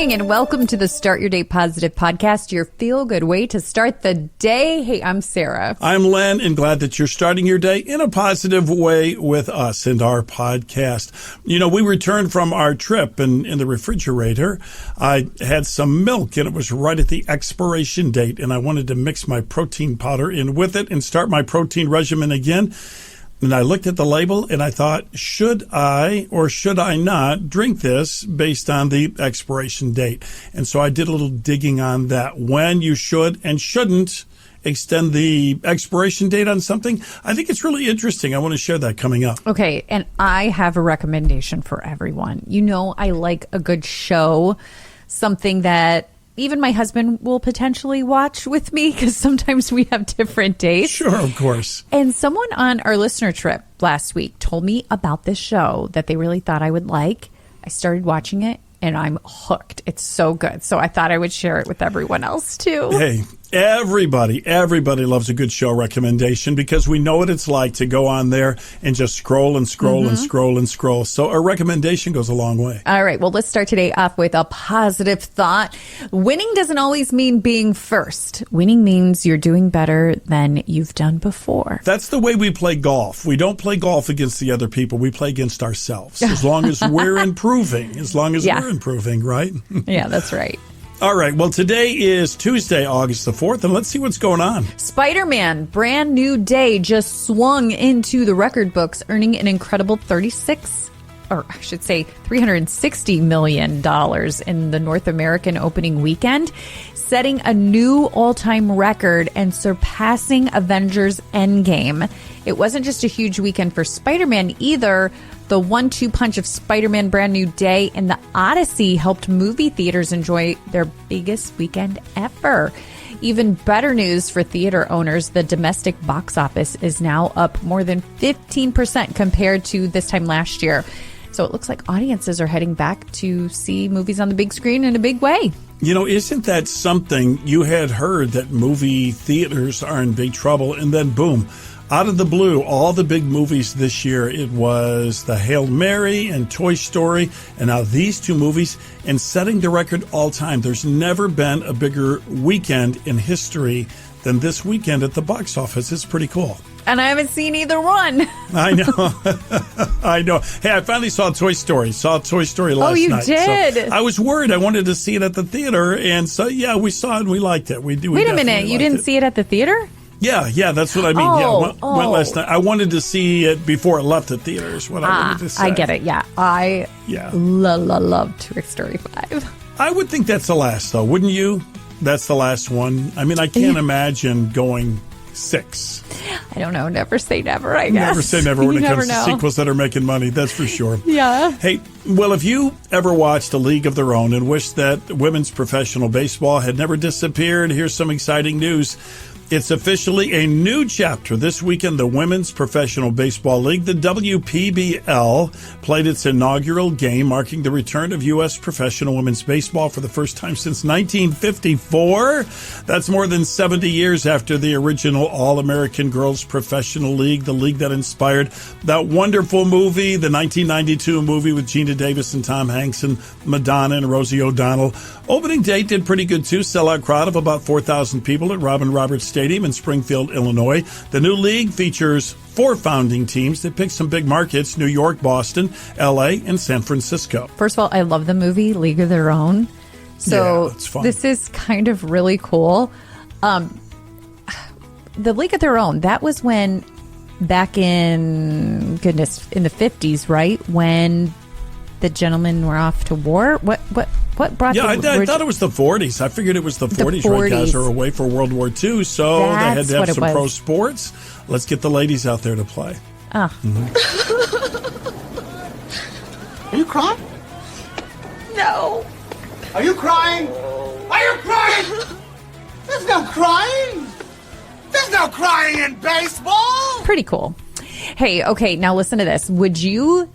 morning and welcome to the Start Your Day Positive podcast, your feel-good way to start the day. Hey, I'm Sarah. I'm Len, and glad that you're starting your day in a positive way with us and our podcast. You know, we returned from our trip, and in the refrigerator, I had some milk, and it was right at the expiration date, and I wanted to mix my protein powder in with it and start my protein regimen again. And I looked at the label and I thought, should I or should I not drink this based on the expiration date? And so I did a little digging on that, when you should and shouldn't extend the expiration date on something. I think it's really interesting. I want to share that coming up. Okay, and I have a recommendation for everyone. You know, I like a good show, something that even my husband will potentially watch with me because sometimes we have different dates. Sure, of course. And someone on our listener trip last week told me about this show that they really thought I would like. I started watching it and I'm hooked. It's so good. So I thought I would share it with everyone else too. Hey, everybody loves a good show recommendation because we know what it's like to go on there and just scroll and scroll and scroll and scroll. So a recommendation goes a long way. All right. Well, let's start today off with a positive thought. Winning doesn't always mean being first. Winning means you're doing better than you've done before. That's the way we play golf. We don't play golf against the other people. We play against ourselves. As long as we're improving, we're improving, right? Yeah, that's right. All right. Well, today is Tuesday, August the 4th, and let's see what's going on. Spider-Man, brand new day, just swung into the record books, earning an incredible $360 million in the North American opening weekend, setting a new all-time record and surpassing Avengers Endgame. It wasn't just a huge weekend for Spider-Man either. The 1-2 punch of Spider-Man Brand New Day and The Odyssey helped movie theaters enjoy their biggest weekend ever. Even better news for theater owners, the domestic box office is now up more than 15% compared to this time last year. So it looks like audiences are heading back to see movies on the big screen in a big way. You know, isn't that something? You had heard that movie theaters are in big trouble, and then boom, out of the blue, all the big movies this year, it was the Hail Mary and Toy Story, and now these two movies, and setting the record all time. There's never been a bigger weekend in history than this weekend at the box office. It's pretty cool. And I haven't seen either one. I know. I know. Hey, I finally saw Toy Story. Last night. Oh, you did? So I was worried. I wanted to see it at the theater, and so, yeah, we saw it and we liked it. Wait a minute. You didn't see it at the theater? Yeah, that's what I mean. Went last night. I wanted to see it before it left the theaters. What I wanted to say. I get it. Yeah, I love Toy Story 5. I would think that's the last, though, wouldn't you? That's the last one. I mean, I can't imagine going 6. I don't know. Never say never, I guess. Never say never when it comes to sequels that are making money. That's for sure. Yeah. Hey, well, if you ever watched A League of Their Own and wish that women's professional baseball had never disappeared, here's some exciting news. It's officially a new chapter this weekend. The Women's Professional Baseball League, the WPBL, played its inaugural game, marking the return of U.S. professional women's baseball for the first time since 1954. That's more than 70 years after the original All-American Girls Professional League, the league that inspired that wonderful movie, the 1992 movie with Gina Davis and Tom Hanks and Madonna and Rosie O'Donnell. Opening date did pretty good, too. Sellout crowd of about 4,000 people at Robin Roberts Stadium in Springfield, Illinois. The new league features 4 founding teams that pick some big markets: New York, Boston, L.A., and San Francisco. First of all, I love the movie League of Their Own. So yeah, it's fun. This is kind of really cool. The League of Their Own, that was when, back in the 50s, right? When the gentlemen were off to war. What brought? Yeah, I thought it was the 40s. I figured it was the 40s. Right, guys are away for World War II, so they had to have some pro sports. Let's get the ladies out there to play. Ah. Are you crying? No. Are you crying? Are you crying? There's no crying. There's no crying in baseball. Pretty cool. Hey, okay, now listen to this. Would you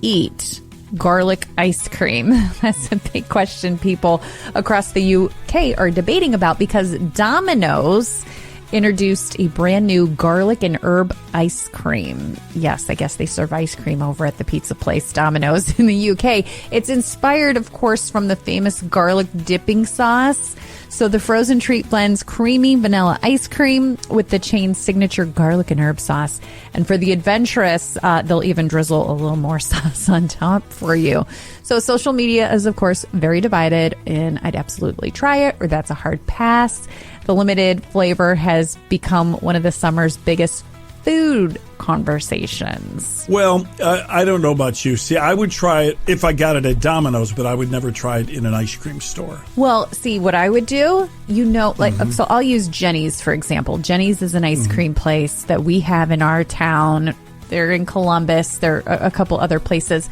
eat garlic ice cream? That's a big question people across the UK are debating about, because Domino's introduced a brand new garlic and herb ice cream. Yes, I guess they serve ice cream over at the pizza place Domino's in the UK. It's inspired, of course, from the famous garlic dipping sauce. So the frozen treat blends creamy vanilla ice cream with the chain's signature garlic and herb sauce. And for the adventurous, they'll even drizzle a little more sauce on top for you. So social media is, of course, very divided, and I'd absolutely try it, or that's a hard pass. The limited flavor has become one of the summer's biggest food conversations. Well, I don't know about you. See, I would try it if I got it at Domino's, but I would never try it in an ice cream store. Well, see, what I would do, so I'll use Jenny's, for example. Jenny's is an ice cream place that we have in our town. They're in Columbus. There are a couple other places.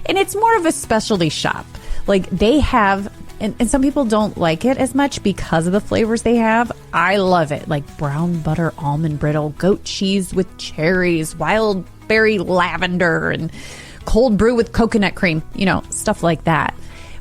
And it's more of a specialty shop. Like, they have... And some people don't like it as much because of the flavors they have. I love it. Like brown butter almond brittle, goat cheese with cherries, wild berry lavender, and cold brew with coconut cream, stuff like that.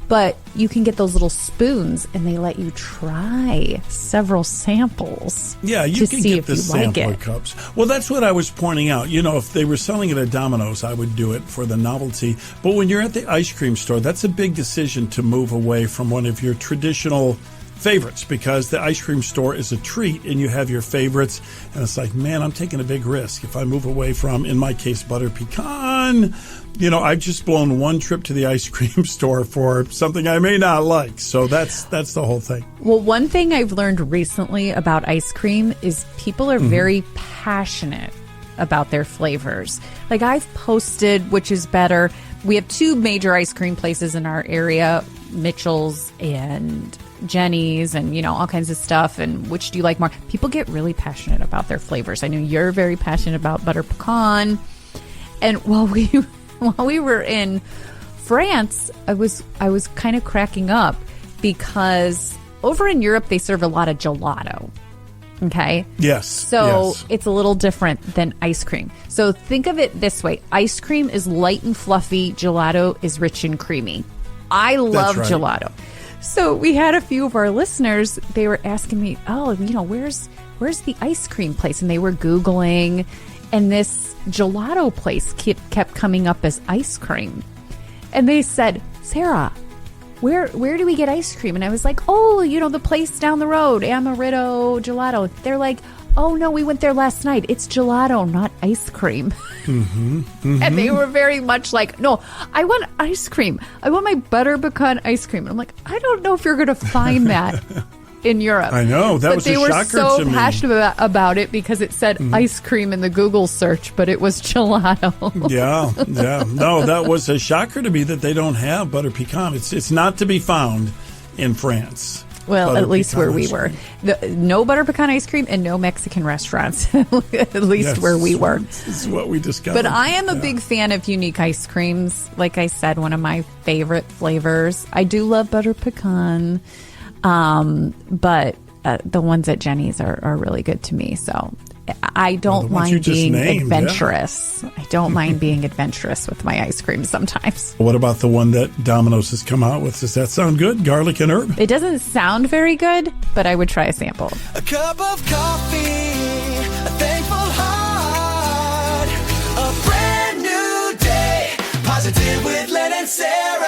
But you can get those little spoons, and they let you try several samples. Yeah, you can get the sampler cups. Well, that's what I was pointing out. If they were selling it at Domino's, I would do it for the novelty. But when you're at the ice cream store, that's a big decision to move away from one of your traditional favorites, because the ice cream store is a treat and you have your favorites. And it's like, man, I'm taking a big risk if I move away from, in my case, butter pecan. I've just blown one trip to the ice cream store for something I may not like. So that's the whole thing. Well, one thing I've learned recently about ice cream is people are very passionate about their flavors. Like, I've posted, which is better. We have two major ice cream places in our area, Mitchell's and Jenny's, and all kinds of stuff. And which do you like more? People get really passionate about their flavors. I know you're very passionate about butter pecan. And while we were in France, I was kind of cracking up because over in Europe they serve a lot of gelato. Okay? Yes. So it's a little different than ice cream. So think of it this way. Ice cream is light and fluffy. Gelato is rich and creamy. I love gelato. So we had a few of our listeners, they were asking me, where's the ice cream place? And they were Googling, and this gelato place kept coming up as ice cream. And they said, Sarah, where do we get ice cream? And I was like, the place down the road, Amaretto Gelato. They're like, oh no, we went there last night. It's gelato, not ice cream. And they were very much like, no, I want ice cream. I want my butter pecan ice cream. And I'm like, I don't know if you're going to find that in Europe. I know, that was a shocker to me. But they were so passionate about it because it said ice cream in the Google search, but it was gelato. Yeah. No, that was a shocker to me that they don't have butter pecan. It's not to be found in France. Well, at least where we were. No butter pecan ice cream and no Mexican restaurants, at least where we were. This is what we discovered. But I am a big fan of unique ice creams. Like I said, one of my favorite flavors. I do love butter pecan, but the ones at Jenny's are really good to me. So I don't mind being adventurous. Yeah. I don't mind being adventurous with my ice cream sometimes. What about the one that Domino's has come out with? Does that sound good? Garlic and herb? It doesn't sound very good, but I would try a sample. A cup of coffee, a thankful heart, a brand new day, positive with Len and Sarah.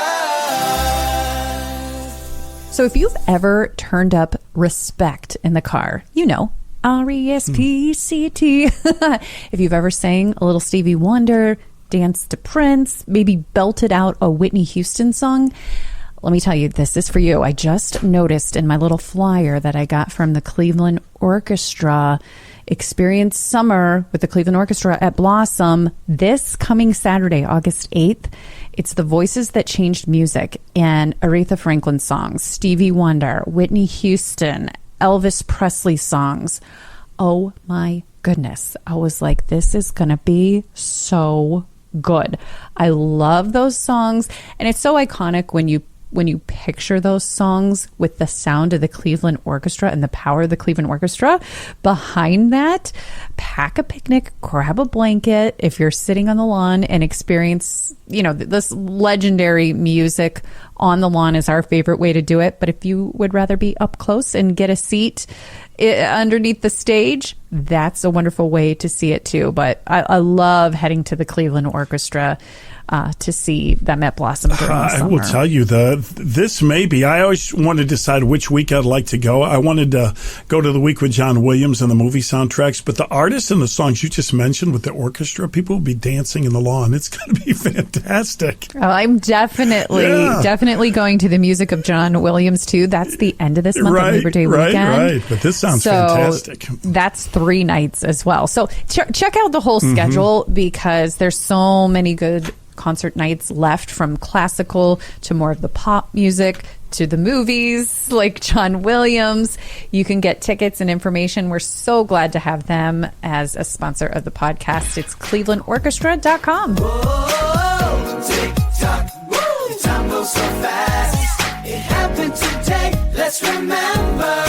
So if you've ever turned up respect in the car, R-E-S-P-C-T. If you've ever sang a little Stevie Wonder, danced to Prince, maybe belted out a Whitney Houston song, let me tell you, this is for you. I just noticed in my little flyer that I got from the Cleveland Orchestra, Experience Summer with the Cleveland Orchestra at Blossom this coming Saturday, August 8th. It's the Voices That Changed Music and Aretha Franklin songs, Stevie Wonder, Whitney Houston, Elvis Presley songs. Oh my goodness. I was like, this is going to be so good. I love those songs. And it's so iconic when you when you picture those songs with the sound of the Cleveland Orchestra and the power of the Cleveland Orchestra behind that, pack a picnic, grab a blanket if you're sitting on the lawn and experience, this legendary music on the lawn is our favorite way to do it. But if you would rather be up close and get a seat underneath the stage, that's a wonderful way to see it too. But I love heading to the Cleveland Orchestra to see them at Blossom during the summer. I will tell you, this may be, I always want to decide which week I'd like to go. I wanted to go to the week with John Williams and the movie soundtracks, but the artists and the songs you just mentioned with the orchestra, people will be dancing in the lawn. It's going to be fantastic. Oh, I'm definitely going to the music of John Williams too. That's the end of this month of Labor Day weekend. Right. But this sounds fantastic. That's 3 nights as well. So check out the whole schedule because there's so many good concert nights left, from classical to more of the pop music to the movies like John Williams. You can get tickets and information. We're so glad to have them as a sponsor of the podcast. It's clevelandorchestra.com. Whoa, tick tock, woo, time goes so fast. It happened today, let's remember.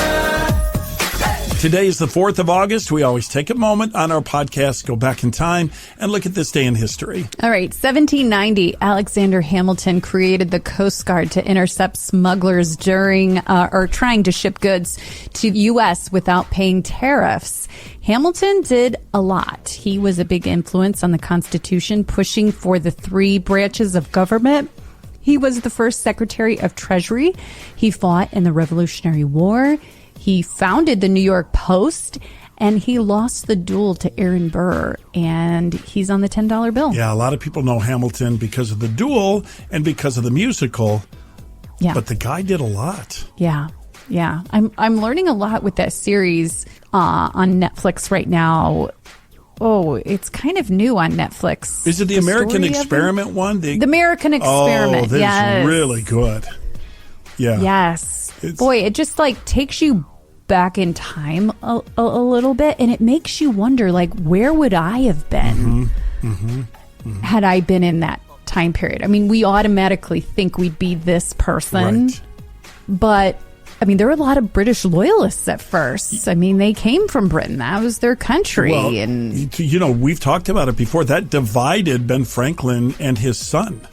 Today is the 4th of August. We always take a moment on our podcast, go back in time, and look at this day in history. All right, 1790, Alexander Hamilton created the Coast Guard to intercept smugglers during or trying to ship goods to the U.S. without paying tariffs. Hamilton did a lot. He was a big influence on the Constitution, pushing for the 3 branches of government. He was the first Secretary of Treasury. He fought in the Revolutionary War. He founded the New York Post, and he lost the duel to Aaron Burr, and he's on the $10 bill. Yeah, a lot of people know Hamilton because of the duel and because of the musical. Yeah. But the guy did a lot. Yeah. I'm learning a lot with that series on Netflix right now. Oh, it's kind of new on Netflix. Is it the American Experiment one? The American Experiment, that's really good. Yeah. Yes. Boy, it just takes you back in time a little bit, and it makes you wonder, where would I have been had I been in that time period? I mean, we automatically think we'd be this person, but I mean, there were a lot of British loyalists at first. I mean, they came from Britain. That was their country. Well, and we've talked about it before. That divided Ben Franklin and his son.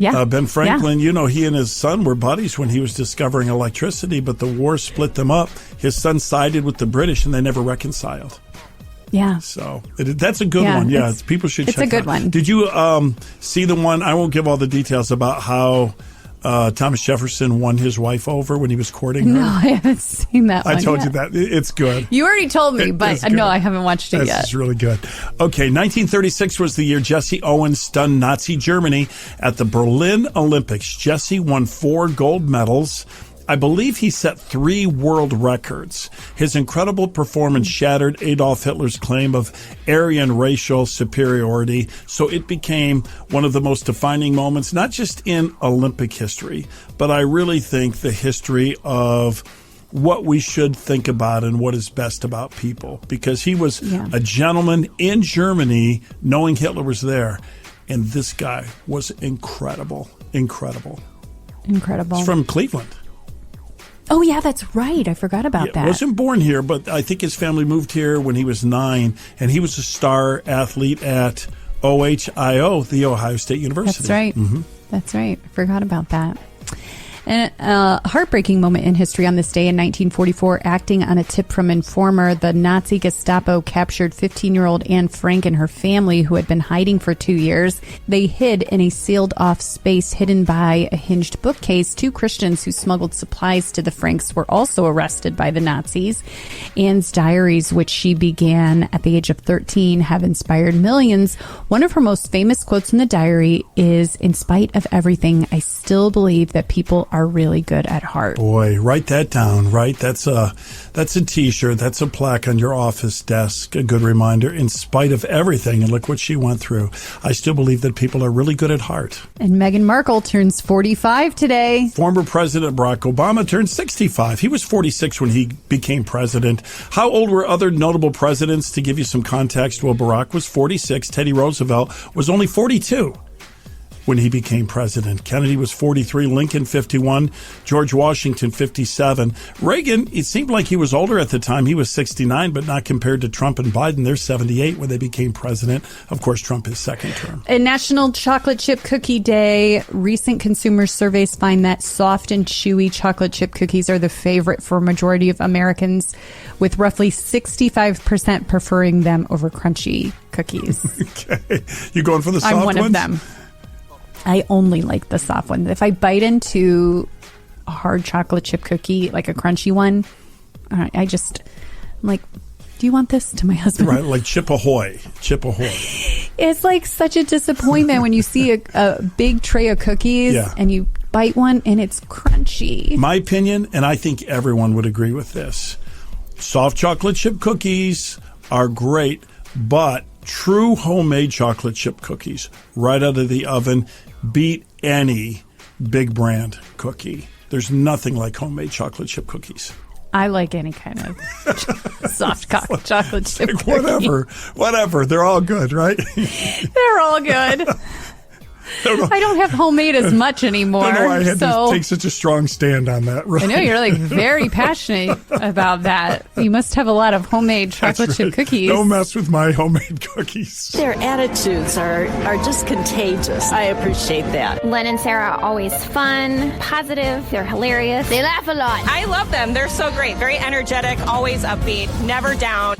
Yeah. Ben Franklin, he and his son were buddies when he was discovering electricity, but the war split them up. His son sided with the British, and they never reconciled. Yeah. So that's a good one. Yeah, people should check it out. It's a good one. Did you see the one? I won't give all the details about how Thomas Jefferson won his wife over when he was courting her. No, I haven't seen that one. I told you that. It's good. You already told me, but no, I haven't watched it yet. It's really good. Okay, 1936 was the year Jesse Owens stunned Nazi Germany at the Berlin Olympics. Jesse won 4 gold medals. I believe he set 3 world records. His incredible performance shattered Adolf Hitler's claim of Aryan racial superiority, so it became one of the most defining moments, not just in Olympic history, but I really think the history of what we should think about and what is best about people, because he was a gentleman in Germany knowing Hitler was there, and this guy was incredible. He's from Cleveland. Oh, yeah, that's right. I forgot about that. He wasn't born here, but I think his family moved here when he was 9, and he was a star athlete at OHIO, the Ohio State University. That's right. That's right. I forgot about that. And a heartbreaking moment in history on this day in 1944, acting on a tip from informer, the Nazi Gestapo captured 15-year-old Anne Frank and her family, who had been hiding for 2 years. They hid in a sealed-off space hidden by a hinged bookcase. 2 Christians who smuggled supplies to the Franks were also arrested by the Nazis. Anne's diaries, which she began at the age of 13, have inspired millions. One of her most famous quotes in the diary is, "In spite of everything, I still believe that people are really good at heart." Boy, write that down, right? That's a T-shirt. That's a plaque on your office desk. A good reminder. In spite of everything, and look what she went through, I still believe that people are really good at heart. And Meghan Markle turns 45 today. Former President Barack Obama turned 65. He was 46 when he became president. How old were other notable presidents? To give you some context, well, Barack was 46. Teddy Roosevelt was only 42. when he became president. Kennedy was 43, Lincoln 51, George Washington 57. Reagan, it seemed like he was older at the time. He was 69, but not compared to Trump and Biden. They're 78 when they became president. Of course, Trump is second term. And National Chocolate Chip Cookie Day. Recent consumer surveys find that soft and chewy chocolate chip cookies are the favorite for a majority of Americans, with roughly 65% preferring them over crunchy cookies. Okay. You going for the soft ones? I'm one of them. I only like the soft ones. If I bite into a hard chocolate chip cookie, like a crunchy one, I'm like, do you want this? To my husband. Right, like Chip Ahoy. Chip Ahoy. It's like such a disappointment when you see a big tray of cookies and you bite one and it's crunchy. My opinion, and I think everyone would agree with this, soft chocolate chip cookies are great, but true homemade chocolate chip cookies right out of the oven beat any big brand cookie. There's nothing like homemade chocolate chip cookies. I like any kind of soft chocolate chip cookie. Whatever. They're all good, right? They're all good. I don't have homemade as much anymore. I had to take such a strong stand on that. Right? I know you're like very passionate about that. You must have a lot of homemade chocolate chip cookies. Don't mess with my homemade cookies. Their attitudes are just contagious. I appreciate that. Len and Sara are always fun, positive. They're hilarious. They laugh a lot. I love them. They're so great. Very energetic, always upbeat, never down.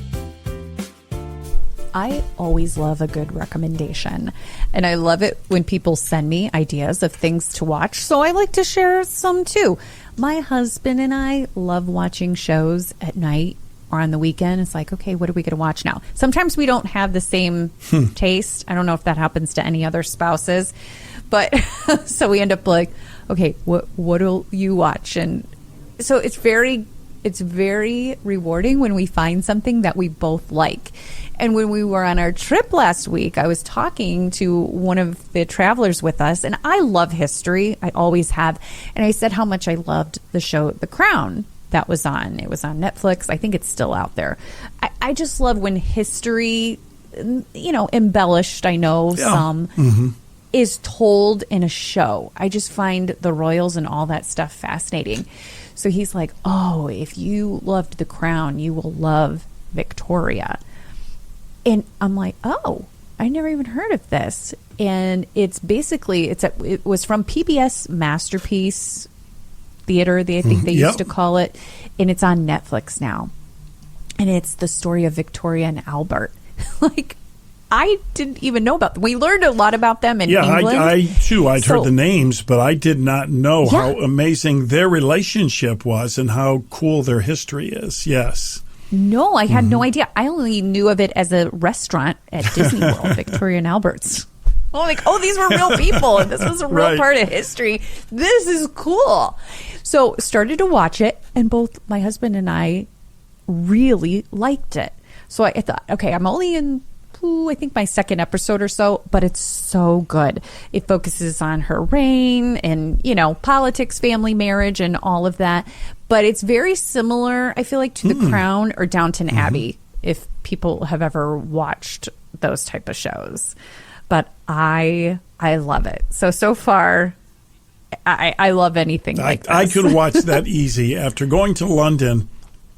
I always love a good recommendation, and I love it when people send me ideas of things to watch, so I like to share some too. My husband and I love watching shows at night or on the weekend. It's like, okay, what are we going to watch now? Sometimes we don't have the same taste. I don't know if that happens to any other spouses, but so we end up like, okay, what'll you watch? And so it's very rewarding when we find something that we both like. And when we were on our trip last week, I was talking to one of the travelers with us, and I love history. I always have. And I said how much I loved the show The Crown that was on. It was on Netflix. I think it's still out there. I just love when history, embellished, I know some, is told in a show. I just find the royals and all that stuff fascinating. So he's like, oh, if you loved The Crown, you will love Victoria. And I'm like, oh, I never even heard of this. And it's basically, it was from PBS Masterpiece Theater, I think they used to call it. And it's on Netflix now. And it's the story of Victoria and Albert. Like, I didn't even know about them. We learned a lot about them in England. I too. I'd heard the names, but I did not know how amazing their relationship was and how cool their history is. Yes. No, I had no idea. I only knew of it as a restaurant at Disney World, Victoria and Albert's. I'm like, oh, these were real people, and this was a real part of history. This is cool. So started to watch it, and both my husband and I really liked it. So I thought, okay, I'm only in, I think my second episode or so, but it's so good. It focuses on her reign and, politics, family, marriage, and all of that. But it's very similar, I feel like, to The Crown or Downton Abbey, if people have ever watched those type of shows. But I love it. So far, I love anything like this. I could watch that easy. After going to London,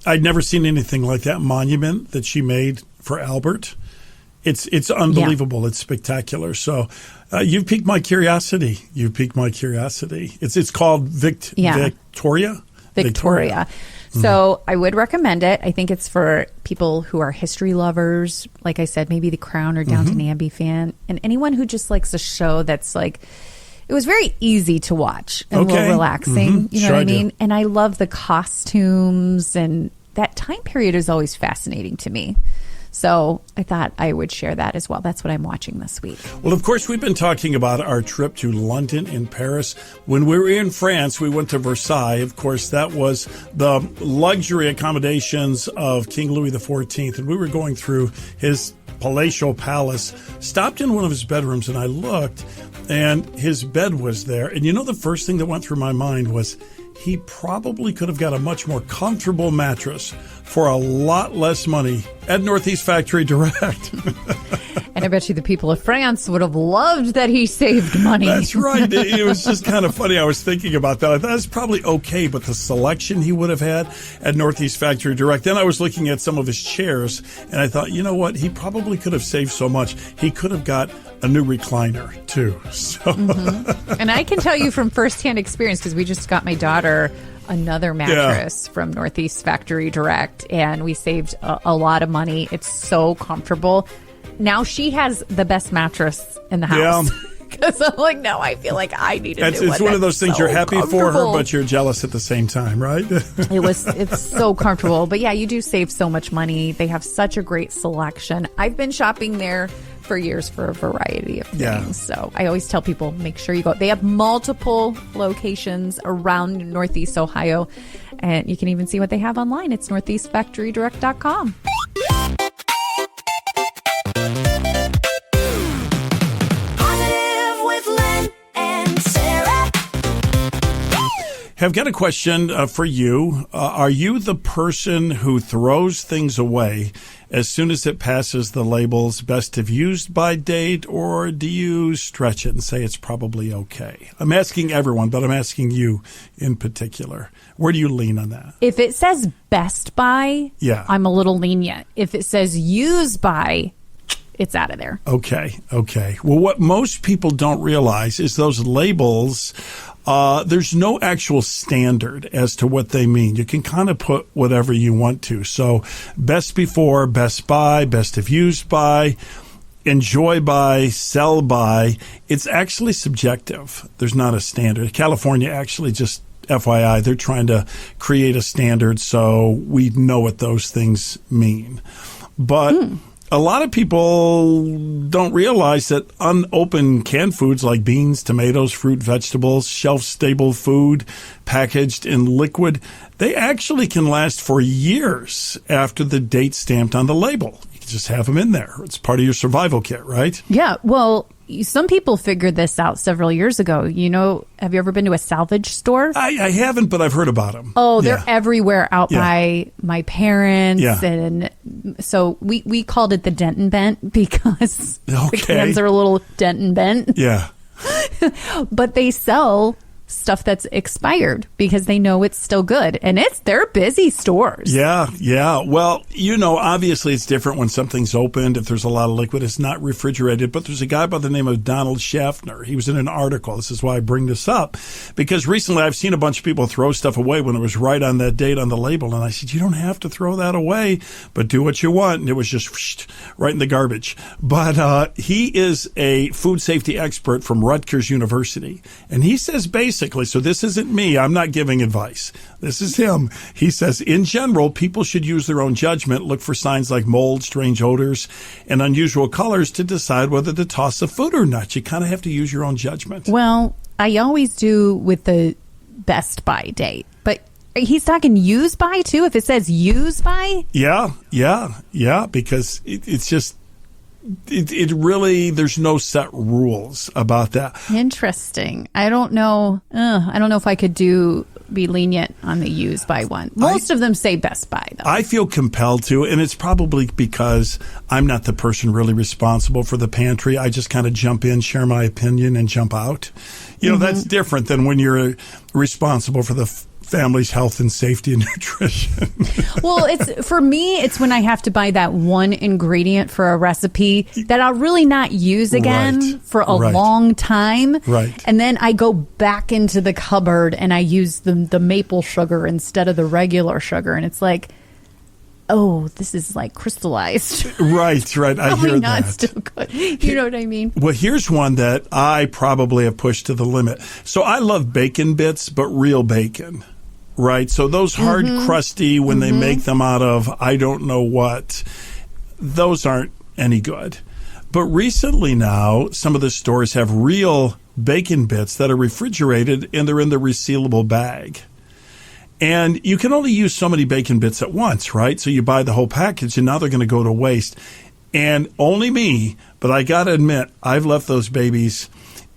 I'd never seen anything like that monument that she made for Albert. It's unbelievable. Yeah. It's spectacular. So you've piqued my curiosity. It's called Victoria. Victoria. So I would recommend it. I think it's for people who are history lovers. Like I said, maybe The Crown or Downton Abbey fan. And anyone who just likes a show that's like, it was very easy to watch and a little relaxing. You know what I mean? And I love the costumes, and that time period is always fascinating to me. So I thought I would share that as well. That's what I'm watching this week. Well, of course, we've been talking about our trip to London and Paris. When we were in France, we went to Versailles. Of course, that was the luxury accommodations of King Louis XIV. And we were going through his palatial palace, stopped in one of his bedrooms, and I looked, and his bed was there. And the first thing that went through my mind was, he probably could have got a much more comfortable mattress for a lot less money at Northeast Factory Direct. And I bet you the people of France would have loved that he saved money. That's right. It was just kind of funny. I was thinking about that. I thought it's probably okay, but the selection he would have had at Northeast Factory Direct. Then I was looking at some of his chairs, and I thought, you know what? He probably could have saved so much. He could have got a new recliner, too. So. And I can tell you from firsthand experience, because we just got my daughter another mattress from Northeast Factory Direct, and we saved a lot of money. It's so comfortable. Now she has the best mattress in the house. Because I'm like, no, I feel like I need a new one. It's one of those things so you're happy for her, but you're jealous at the same time, right? It's so comfortable. But yeah, you do save so much money. They have such a great selection. I've been shopping there for years for a variety of things. Yeah. So I always tell people, make sure you go. They have multiple locations around Northeast Ohio, and you can even see what they have online. It's northeastfactorydirect.com. Positive with Len and Sarah. I've got a question for you. Are you the person who throws things away as soon as it passes the label's best if used by date, or do you stretch it and say it's probably okay? I'm asking everyone, but I'm asking you in particular. Where do you lean on that? If it says best by, I'm a little lenient. If it says use by, it's out of there. Okay. Well, what most people don't realize is those labels, there's no actual standard as to what they mean. You can kind of put whatever you want to. So best before, best by, best if used by, enjoy by, sell by. It's actually subjective. There's not a standard. California actually, just FYI, they're trying to create a standard so we know what those things mean. But a lot of people don't realize that unopened canned foods like beans, tomatoes, fruit, vegetables, shelf-stable food packaged in liquid, they actually can last for years after the date stamped on the label. You can just have them in there. It's part of your survival kit, right? Yeah, well, some people figured this out several years ago. You know, have you ever been to a salvage store? I haven't, but I've heard about them. Oh, they're everywhere out by my parents. Yeah. And so we called it the dent and bent because the cans are a little dent and bent. Yeah. But they sell stuff that's expired because they know it's still good, and they're busy stores. Yeah. Well, obviously it's different when something's opened. If there's a lot of liquid, it's not refrigerated. But there's a guy by the name of Donald Schaffner. He was in an article. This is why I bring this up, because recently I've seen a bunch of people throw stuff away when it was right on that date on the label, and I said, you don't have to throw that away, but do what you want. And it was just right in the garbage. But he is a food safety expert from Rutgers University, and he says basically, so this isn't me, I'm not giving advice. This is him. He says, in general, people should use their own judgment, look for signs like mold, strange odors, and unusual colors to decide whether to toss the food or not. You kind of have to use your own judgment. Well, I always do with the best by date, but he's talking use by too, if it says use by? Yeah, because it's just, it really, there's no set rules about that. Interesting. I don't know. I don't know if I could be lenient on the use by one. Most of them say best by, though. I feel compelled to, and it's probably because I'm not the person really responsible for the pantry. I just kind of jump in, share my opinion, and jump out. That's different than when you're responsible for the family's health and safety and nutrition. Well, for me, it's when I have to buy that one ingredient for a recipe that I'll really not use again for a long time. Right. And then I go back into the cupboard and I use the maple sugar instead of the regular sugar. And it's like, oh, this is like crystallized. Right. I hear not that. Still good. You know what I mean? Well, here's one that I probably have pushed to the limit. So I love bacon bits, but real bacon. Right. So those hard, crusty, when they make them out of I don't know what, those aren't any good. But recently now, some of the stores have real bacon bits that are refrigerated and they're in the resealable bag. And you can only use so many bacon bits at once, right? So you buy the whole package and now they're going to go to waste. And only me, but I got to admit, I've left those babies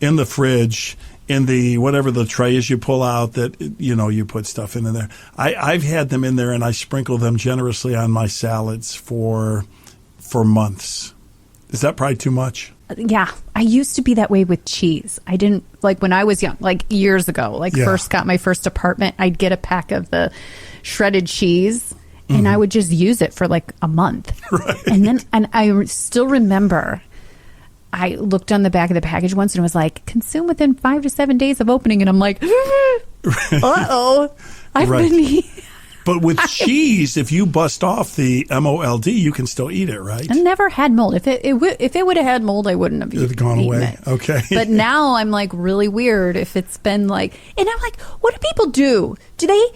in the fridge, in the whatever the tray is you pull out that, you put stuff in there. I've had them in there and I sprinkle them generously on my salads for months. Is that probably too much? Yeah, I used to be that way with cheese. I didn't, like when I was young, like years ago, first got my first apartment, I'd get a pack of the shredded cheese and I would just use it for like a month. Right. And I still remember I looked on the back of the package once and it was like, consume within 5 to 7 days of opening. And I'm like, uh-oh, I've been eating. But with cheese, if you bust off the MOLD, you can still eat it, right? I never had mold. If it would have had mold, I wouldn't have gone eaten away. it. Okay. But now I'm like really weird if it's been like, and I'm like, what do people do? Do they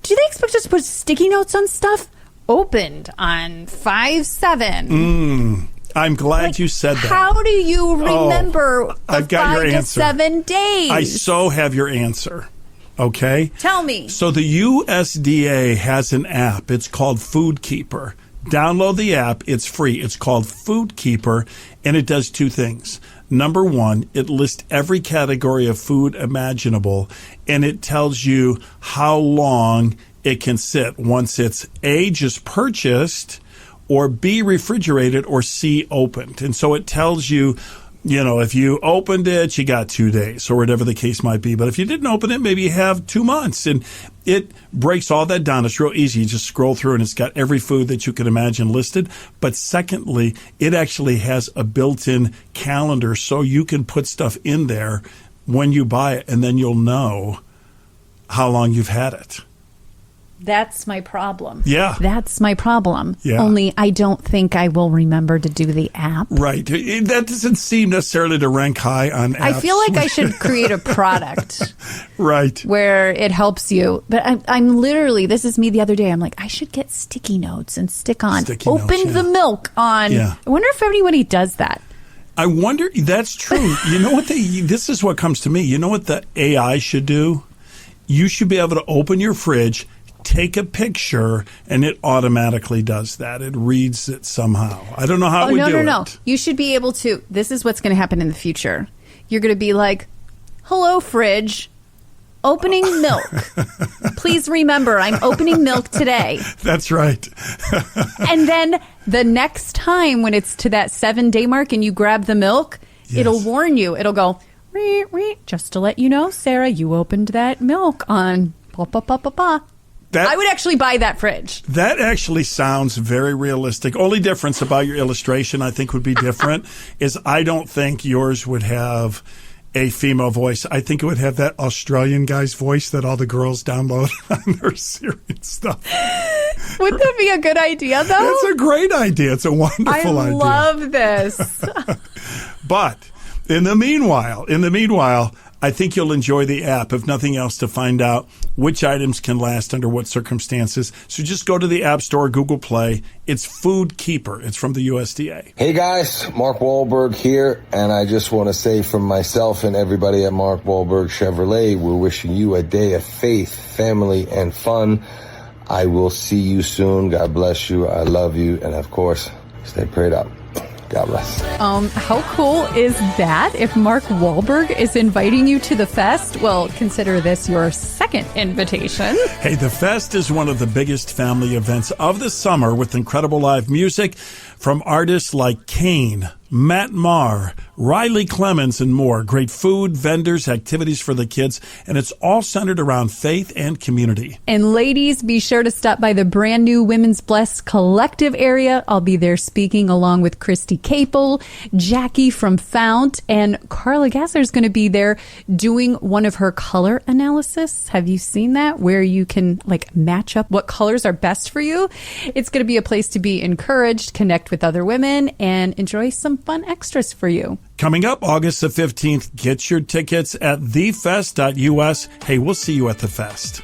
expect us to put sticky notes on stuff opened on 5/7? I'm glad you said that. How do you remember I've got 5 your to answer. 7 days? I so have your answer. Okay? Tell me. So the USDA has an app. It's called Food Keeper. Download the app. It's free. It's called Food Keeper, and it does two things. Number one, it lists every category of food imaginable, and it tells you how long it can sit once it's A, just purchased, or B, refrigerated, or C, opened. And so it tells you, if you opened it, you got 2 days or whatever the case might be. But if you didn't open it, maybe you have 2 months. And it breaks all that down. It's real easy. You just scroll through and it's got every food that you can imagine listed. But secondly, it actually has a built-in calendar so you can put stuff in there when you buy it, and then you'll know how long you've had it. That's my problem. Yeah. That's my problem. Yeah. Only I don't think I will remember to do the app. Right. That doesn't seem necessarily to rank high on apps. I feel like I should create a product right. where it helps you. But I'm literally, this is me the other day. I'm like, I should get sticky notes and stick on. Open the milk on. Yeah. I wonder if anybody does that. I wonder, that's true. You know what this is what comes to me. You know what the AI should do? You should be able to open your fridge, take a picture, and it automatically does that. It reads it somehow. I don't know how it would do it. No. You should be able to. This is what's going to happen in the future. You're going to be like, hello, fridge, opening milk. Please remember, I'm opening milk today. That's right. And then the next time when it's to that 7-day mark and you grab the milk, it'll warn you. It'll go, just to let you know, Sarah, you opened that milk on blah. I would actually buy that fridge. That actually sounds very realistic. Only difference about your illustration, I think, would be different is I don't think yours would have a female voice. I think it would have that Australian guy's voice that all the girls download on their Siri and stuff. Wouldn't that be a good idea, though? It's a great idea. It's a wonderful idea. I love this. But in the meanwhile, I think you'll enjoy the app, if nothing else, to find out which items can last under what circumstances. So just go to the App Store, Google Play. It's Food Keeper. It's from the USDA. Hey guys, Mark Wahlberg here, and I just want to say from myself and everybody at Mark Wahlberg Chevrolet, we're wishing you a day of faith, family, and fun. I will see you soon. God bless you. I love you. And of course, stay prayed up. God bless. How cool is that? If Mark Wahlberg is inviting you to the fest, well, consider this your second invitation. Hey, the fest is one of the biggest family events of the summer with incredible live music from artists like Kane, Matt Maher, Riley Clemens, and more. Great food, vendors, activities for the kids, and it's all centered around faith and community. And ladies, be sure to stop by the brand new Women's Blessed Collective area. I'll be there speaking along with Christy Capel, Jackie from Fount, and Carla Gasser's going to be there doing one of her color analysis. Have you seen that? Where you can match up what colors are best for you. It's going to be a place to be encouraged, connect with other women, and enjoy some fun extras for you. Coming up August the 15th, get your tickets at thefest.us. Hey, we'll see you at the fest.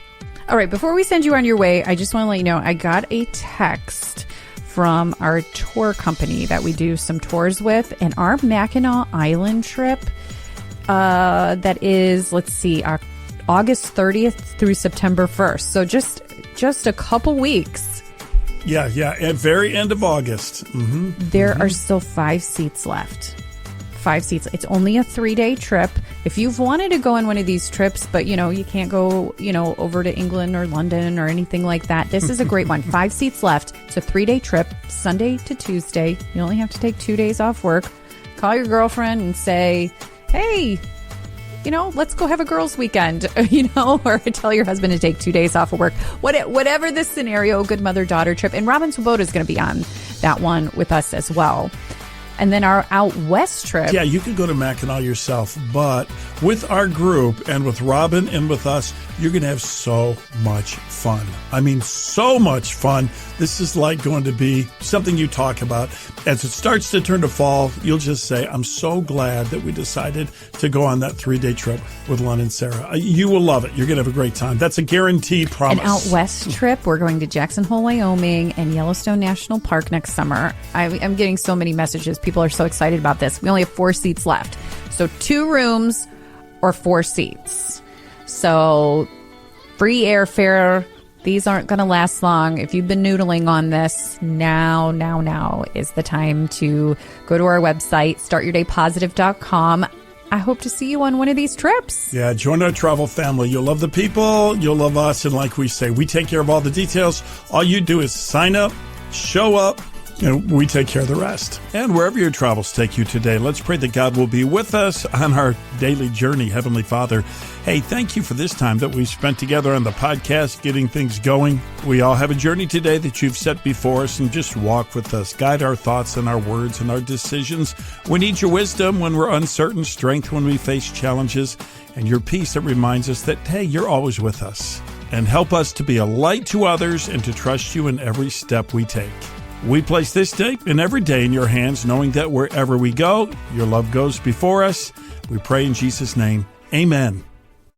All right, before we send you on your way, I just want to let you know I got a text from our tour company that we do some tours with, and our Mackinac Island trip that is, our August 30th through September 1st. So just a couple weeks. Yeah, at very end of August. There are still 5 seats left. 5 seats. It's only a 3-day trip. If you've wanted to go on one of these trips, but, you can't go, over to England or London or anything like that, this is a great one. 5 seats left. It's a 3-day trip, Sunday to Tuesday. You only have to take 2 days off work. Call your girlfriend and say, hey, let's go have a girls' weekend, or tell your husband to take 2 days off of work. Whatever the scenario, good mother-daughter trip. And Robin Swoboda is going to be on that one with us as well. And then our out west trip. Yeah, you could go to Mackinac yourself, but with our group and with Robin and with us, you're going to have so much fun. I mean, so much fun. This is like going to be something you talk about. As it starts to turn to fall, you'll just say, I'm so glad that we decided to go on that 3-day trip with Len and Sarah. You will love it. You're going to have a great time. That's a guaranteed promise. An out west trip. We're going to Jackson Hole, Wyoming and Yellowstone National Park next summer. I'm getting so many messages. People are so excited about this. We only have 4 seats left. So 2 rooms or 4 seats. So free airfare. These aren't going to last long. If you've been noodling on this, now is the time to go to our website, startyourdaypositive.com. I hope to see you on one of these trips. Yeah, join our travel family. You'll love the people. You'll love us. And like we say, we take care of all the details. All you do is sign up, show up, and we take care of the rest. And wherever your travels take you today, let's pray that God will be with us on our daily journey. Heavenly Father, hey, thank you for this time that we've spent together on the podcast, getting things going. We all have a journey today that you've set before us, and just walk with us. Guide our thoughts and our words and our decisions. We need your wisdom when we're uncertain, strength when we face challenges, and your peace that reminds us that, hey, you're always with us. And help us to be a light to others and to trust you in every step we take. We place this day and every day in your hands, knowing that wherever we go, your love goes before us. We pray in Jesus' name. Amen.